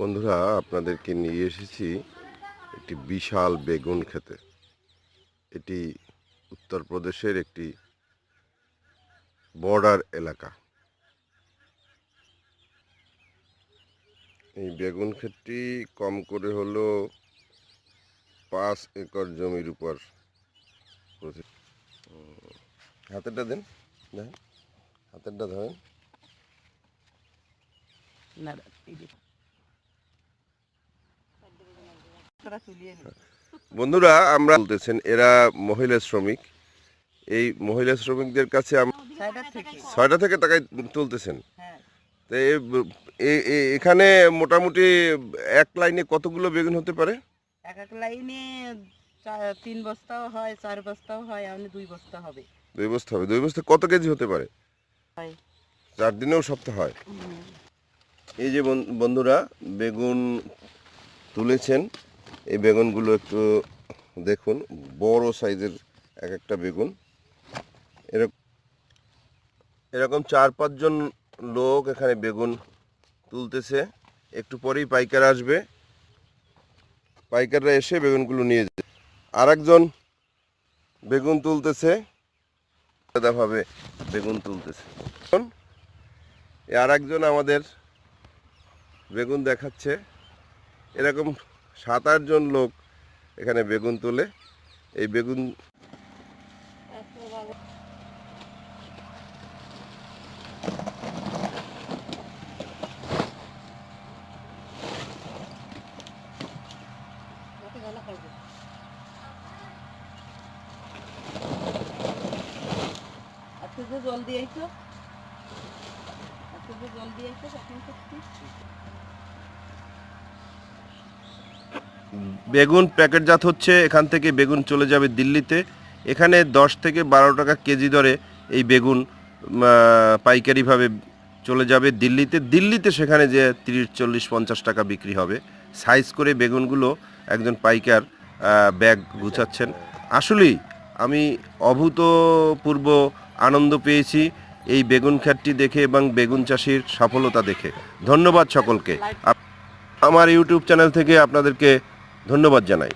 বন্ধুরা, আপনাদেরকে নিয়ে এসেছি একটি বিশাল বেগুন খেতে। এটি উত্তরপ্রদেশের একটি বর্ডার এলাকা। এই বেগুন ক্ষেতটি কম করে হলো 5 একর জমির উপর। হাতেরটা দেন, দেখেন হাতেরটা ধরেন। বন্ধুরা, আমরা বলতেছেন এরা মহিলা শ্রমিক। এই মহিলা শ্রমিকদের কাছে 6টা থেকে টাকায় তুলতেছেন। তো এখানে মোটামুটি এক লাইনে কতগুলো বেগুন হতে পারে? এক লাইনে 3 বস্তাও হয়, 4 বস্তাও হয়, এমনি 2 বস্তা হবে। 2 বস্তা হবে। 2 বস্তা কত কেজি হতে পারে? 4 দিনেও সপ্তাহ হয়। এই যে বন্ধুরা বেগুন তুলেছেন, এই বেগুনগুলো একটু দেখুন, বড় সাইজের এক একটা বেগুন। এরকম 4-5 জন লোক এখানে বেগুন তুলতেছে। একটু পরেই পাইকার আসবে, পাইকাররা এসে বেগুনগুলো নিয়ে যাবে। আরেকজন বেগুন তুলতেছে, আলাদাভাবে বেগুন তুলতেছে। আরেকজন আমাদের বেগুন দেখাচ্ছে। এরকম 7-8 জন লোক এখানে বেগুন তোলে। এই বেগুন বেগুন প্যাকেটজাত হচ্ছে। এখান থেকে বেগুন চলে যাবে দিল্লিতে। এখানে 10 থেকে 12 টাকা কেজি দরে এই বেগুন পাইকারিভাবে চলে যাবে দিল্লিতে সেখানে যে 30-40-50 টাকা বিক্রি হবে। সাইজ করে বেগুনগুলো একজন পাইকার ব্যাগ গুছাচ্ছেন। আসলেই আমি অভূতপূর্ব আনন্দ পেয়েছি এই বেগুন ক্ষেতটি দেখে এবং বেগুন চাষির সফলতা দেখে। ধন্যবাদ সকলকে। আমার ইউটিউব চ্যানেল থেকে আপনাদেরকে ধন্যবাদ জানাই।